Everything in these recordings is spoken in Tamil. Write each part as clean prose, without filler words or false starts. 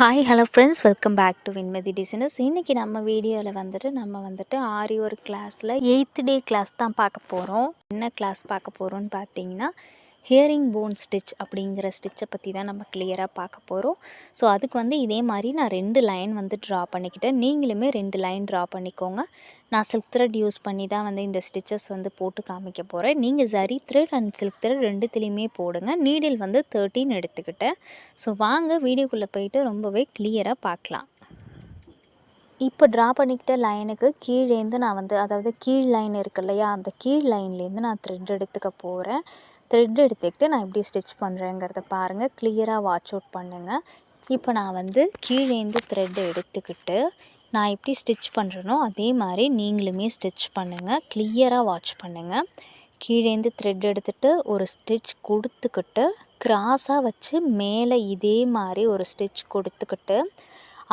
Hi hello friends, welcome back to Vinmathi designers. இன்றைக்கி நம்ம வீடியோவில் வந்துட்டு ஆரி ஒரு கிளாஸில் 8th டே கிளாஸ் தான் பார்க்க போகிறோம். என்ன கிளாஸ் பார்க்க போகிறோன்னு பார்த்தீங்கன்னா, ஹியரிங் போன் ஸ்டிச் அப்படிங்கிற ஸ்டிச்சை பற்றி தான் நம்ம கிளியராக பார்க்க போகிறோம். ஸோ அதுக்கு இதே மாதிரி நான் 2 லைன் ட்ரா பண்ணிக்கிட்டேன். நீங்களுமே 2 லைன் ட்ரா பண்ணிக்கோங்க. நான் சில்க் த்ரெட் யூஸ் பண்ணி தான் இந்த ஸ்டிச்சஸ் போட்டு காமிக்க போகிறேன். நீங்கள் zari thread and silk thread ரெண்டுத்துலேயுமே போடுங்க. நீடில் 13 எடுத்துக்கிட்டேன். ஸோ வாங்க வீடியோக்குள்ளே போயிட்டு ரொம்பவே கிளியராக பார்க்கலாம். இப்போ ட்ரா பண்ணிக்கிட்ட லைனுக்கு கீழேருந்து நான் அதாவது கீழ் லைன் இருக்கு இல்லையா, அந்த கீழ் லைன்லேருந்து நான் த்ரெட் எடுத்துக்க போகிறேன். த்ரெட் எடுத்துக்கிட்டு நான் எப்படி ஸ்டிச் பண்ணுறேங்கிறத பாருங்கள், கிளியராக வாட்ச் அவுட் பண்ணுங்கள். இப்போ நான் கீழேருந்து த்ரெட் எடுத்துக்கிட்டு நான் எப்படி ஸ்டிச் பண்ணுறேனோ அதே மாதிரி நீங்களுமே ஸ்டிச் பண்ணுங்கள். கிளியராக வாட்ச் பண்ணுங்கள். கீழேருந்து த்ரெட் எடுத்துகிட்டு ஒரு ஸ்டிச் கொடுத்துக்கிட்டு கிராஸாக வச்சு மேலே இதே மாதிரி ஒரு ஸ்டிச் கொடுத்துக்கிட்டு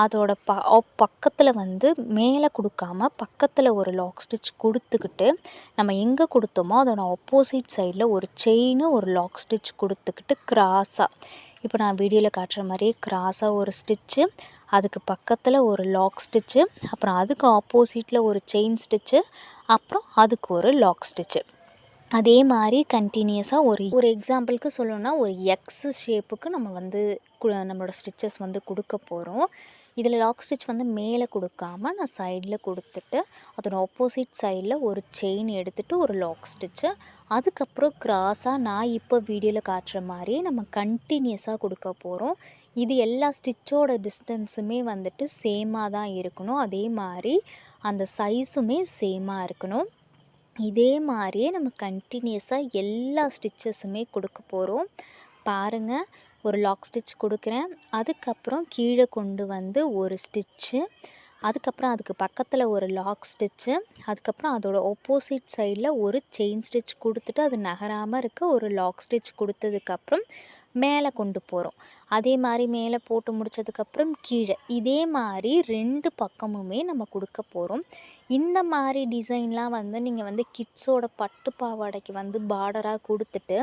அதோட பக்கத்தில் மேலே கொடுக்காம பக்கத்தில் ஒரு லாக் ஸ்டிச் கொடுத்துக்கிட்டு நம்ம எங்கே கொடுத்தோமோ அதோட ஆப்போசிட் சைடில் ஒரு செயினு ஒரு லாக் ஸ்டிச் கொடுத்துக்கிட்டு கிராஸாக, இப்போ நான் வீடியோவில் காட்டுற மாதிரியே கிராஸாக ஒரு ஸ்டிச்சு, அதுக்கு பக்கத்தில் ஒரு லாக் ஸ்டிச்சு, அப்புறம் அதுக்கு ஆப்போசிட்டில் ஒரு செயின் ஸ்டிச்சு, அப்புறம் அதுக்கு ஒரு லாக் ஸ்டிச்சு. அதே மாதிரி கண்டினியூஸாக ஒரு எக்ஸாம்பிளுக்கு சொல்லணும்னா ஒரு எக்ஸ் ஷேப்புக்கு நம்ம நம்மளோட ஸ்டிச்சஸ் கொடுக்க போகிறோம். இதில் லாக் ஸ்டிச் மேலே கொடுக்காம நான் சைடில் கொடுத்துட்டு அதோட ஆப்போசிட் சைடில் ஒரு செயின் எடுத்துகிட்டு ஒரு லாக் ஸ்டிச்சு, அதுக்கப்புறம் கிராஸாக நான் இப்போ வீடியோவில் காட்டுற மாதிரி நம்ம கண்டினியூஸாக கொடுக்க போகிறோம். இது எல்லா ஸ்டிச்சோட டிஸ்டன்ஸுமே சேமாக தான் இருக்கணும். அதே மாதிரி அந்த சைஸுமே சேமாக இருக்கணும். இதே மாதிரியே நம்ம கண்டினியூஸாக எல்லா ஸ்டிச்சஸுமே கொடுக்க போகிறோம். பாருங்கள், ஒரு லாக் ஸ்டிச் கொடுக்குறேன், அதுக்கப்புறம் கீழே கொண்டு ஒரு ஸ்டிச்சு, அதுக்கப்புறம் அதுக்கு பக்கத்தில் ஒரு லாக் ஸ்டிச்சு, அதுக்கப்புறம் அதோட ஆப்போசிட் சைடில் ஒரு செயின் ஸ்டிச் கொடுத்துட்டு அது நகராமல் இருக்க ஒரு லாக் ஸ்டிச் கொடுத்ததுக்கப்புறம் மேலே கொண்டு போகிறோம். அதே மாதிரி மேலே போட்டு முடித்ததுக்கப்புறம் கீழே இதே மாதிரி 2 பக்கமுமே நம்ம கொடுக்க போகிறோம். இந்த மாதிரி டிசைன்லாம் நீங்கள் கிட்ஸோட பட்டு பாவாடைக்கு பார்டராக கொடுத்துட்டு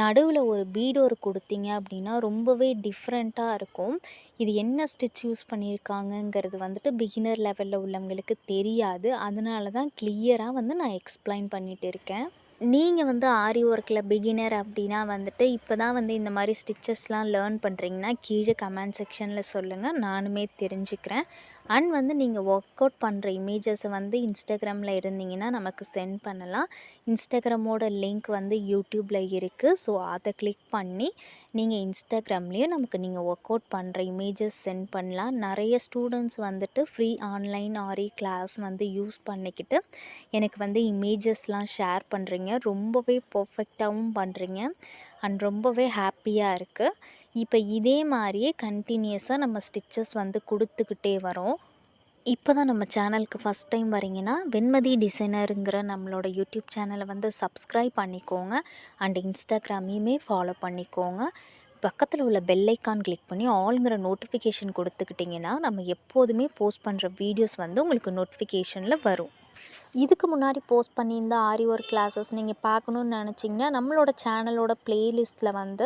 நடுவில் ஒரு பீடோர் கொடுத்தீங்க அப்படின்னா ரொம்பவே டிஃப்ரெண்ட்டாக இருக்கும். இது என்ன ஸ்டிச் யூஸ் பண்ணியிருக்காங்கங்கிறது பிகினர் லெவலில் உள்ளவங்களுக்கு தெரியாது. அதனால தான் கிளியராக நான் எக்ஸ்பிளைன் பண்ணிகிட்டு இருக்கேன். நீங்கள் ஆரி ஒர்க்கில் பிகினர் அப்படின்னா இப்போ தான் இந்த மாதிரி ஸ்டிச்சஸ்லாம் லேர்ன் பண்ணுறீங்கன்னா கீழே கமெண்ட் செக்ஷனில் சொல்லுங்கள், நானுமே தெரிஞ்சுக்கிறேன். அண்ட் நீங்கள் ஒர்க் அவுட் பண்ணுற இமேஜஸை இன்ஸ்டாகிராமில் இருந்தீங்கன்னா நமக்கு சென்ட் பண்ணலாம். இன்ஸ்டாகிராமோட லிங்க் யூடியூப்பில் இருக்குது. ஸோ அதை கிளிக் பண்ணி நீங்கள் இன்ஸ்டாகிராம்லேயும் நீங்கள் ஒர்க் அவுட் பண்ணுற இமேஜஸ் சென்ட் பண்ணலாம். நிறைய ஸ்டூடெண்ட்ஸ் ஃப்ரீ ஆன்லைன் ஆரி கிளாஸ் யூஸ் பண்ணிக்கிட்டு எனக்கு இமேஜஸ்லாம் ஷேர் பண்ணுறீங்க. ரொம்பவே பர்ஃபெக்டாகவும் பண்ணுறீங்க அண்ட் ரொம்பவே ஹாப்பியாக இருக்குது. இப்போ இதே மாதிரியே கண்டினியூஸாக நம்ம ஸ்டிச்சஸ் கொடுத்துக்கிட்டே வரோம். இப்போ தான் நம்ம சேனலுக்கு ஃபஸ்ட் டைம் வரீங்கன்னா வெண்மதி டிசைனருங்கிற நம்மளோட யூடியூப் சேனலை சப்ஸ்கிரைப் பண்ணிக்கோங்க அண்ட் இன்ஸ்டாகிராமையுமே ஃபாலோ பண்ணிக்கோங்க. பக்கத்தில் உள்ள பெல் ஐக்கான் கிளிக் பண்ணி ஆல்ங்கிற நோட்டிஃபிகேஷன் கொடுத்துக்கிட்டிங்கன்னா நம்ம எப்போதுமே போஸ்ட் பண்ணுற வீடியோஸ் உங்களுக்கு நோட்டிஃபிகேஷனில் வரும். இதுக்கு முன்னாடி போஸ்ட் பண்ணியிருந்த ஆரி ஒர்க் கிளாஸஸ் நீங்கள் பார்க்கணுன்னு நினச்சிங்கன்னா நம்மளோட சேனலோட ப்ளேலிஸ்ட்டில்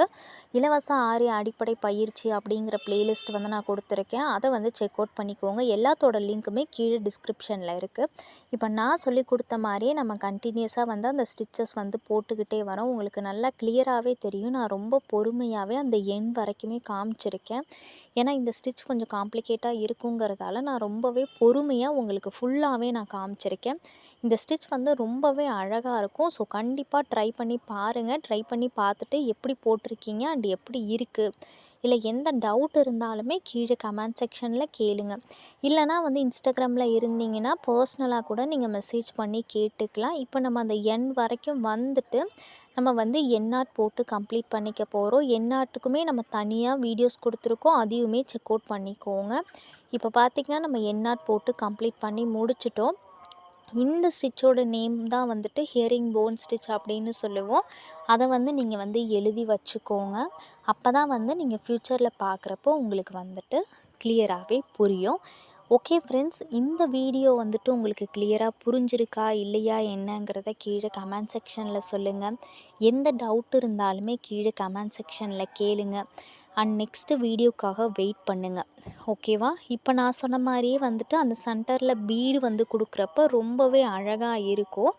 இலவச ஆரி அடிப்படை பயிற்சி அப்படிங்கிற பிளேலிஸ்ட் நான் கொடுத்துருக்கேன். அதை செக் அவுட் பண்ணிக்கோங்க. எல்லாத்தோட லிங்க்குமே கீழே டிஸ்கிரிப்ஷனில் இருக்குது. இப்போ நான் சொல்லி கொடுத்த மாதிரியே நம்ம கண்டினியூஸாக அந்த ஸ்டிச்சஸ் போட்டுக்கிட்டே வரோம். உங்களுக்கு நல்லா கிளியராகவே தெரியும். நான் ரொம்ப பொறுமையாகவே அந்த எண்ட் வரைக்குமே காமிச்சிருக்கேன். ஏன்னா இந்த ஸ்டிச் கொஞ்சம் காம்ப்ளிகேட்டாக இருக்குங்கிறதால நான் ரொம்பவே பொறுமையாக உங்களுக்கு ஃபுல்லாகவே நான் காமிச்சிருக்கேன். இந்த ஸ்டிச் ரொம்பவே அழகாக இருக்கும். ஸோ கண்டிப்பாக ட்ரை பண்ணி பாருங்கள். ட்ரை பண்ணி பார்த்துட்டு எப்படி போட்டிருக்கீங்க அண்ட் எப்படி இருக்குது, இல்லை எந்த டவுட் இருந்தாலுமே கீழே கமெண்ட் செக்ஷனில் கேளுங்க. இல்லைனா இன்ஸ்டாகிராமில் இருந்தீங்கன்னா பர்சனலாக கூட நீங்கள் மெசேஜ் பண்ணி கேட்டுக்கலாம். இப்போ நம்ம அந்த எண்ட் வரைக்கும் நம்ம எண்ணாட் போட்டு கம்ப்ளீட் பண்ணிக்க போகிறோம். எண்ணாட்டுக்குமே நம்ம தனியாக வீடியோஸ் கொடுத்துருக்கோம், அதையுமே செக் அவுட் பண்ணிக்கோங்க. இப்போ பார்த்திங்கன்னா நம்ம எண்ணாட் போட்டு கம்ப்ளீட் பண்ணி முடிச்சிட்டோம். இந்த ஸ்டிச்சோட நேம் தான் ஹியரிங் போன் ஸ்டிச் அப்படின்னு சொல்லுவோம். அதை நீங்கள் எழுதி வச்சுக்கோங்க. அப்போ தான் நீங்கள் ஃப்யூச்சரில் பார்க்குறப்போ உங்களுக்கு கிளியராகவே புரியும். ஓகே ஃப்ரெண்ட்ஸ், இந்த வீடியோ உங்களுக்கு கிளியராக புரிஞ்சிருக்கா இல்லையா என்னங்கிறத கீழே கமெண்ட் செக்ஷனில் சொல்லுங்கள். எந்த டவுட் இருந்தாலுமே கீழே கமெண்ட் செக்ஷனில் கேளுங்க. அண்ட் நெக்ஸ்ட்டு வீடியோக்காக வெயிட் பண்ணுங்கள். ஓகேவா? இப்போ நான் சொன்ன மாதிரியே வந்துட்டு அந்த சென்டரில் பீடு வந்து கொடுக்குறப்ப ரொம்பவே அழகாக இருக்கும்.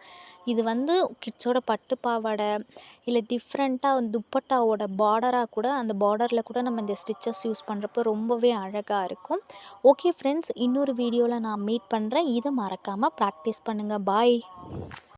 இது வந்து கிட்ஸோட பட்டு பாவாடை இல்லை டிஃப்ரெண்ட்டாக துப்பட்டாவோட பார்டராக கூட அந்த பார்டரில் கூட நம்ம இந்த ஸ்டிச்சஸ் யூஸ் பண்ணுறப்போ ரொம்பவே அழகாக இருக்கும். ஓகே ஃப்ரெண்ட்ஸ், இன்னொரு வீடியோவில் நான் மீட் பண்ணுறேன். இதை மறக்காமல் ப்ராக்டிஸ் பண்ணுங்கள். பாய்.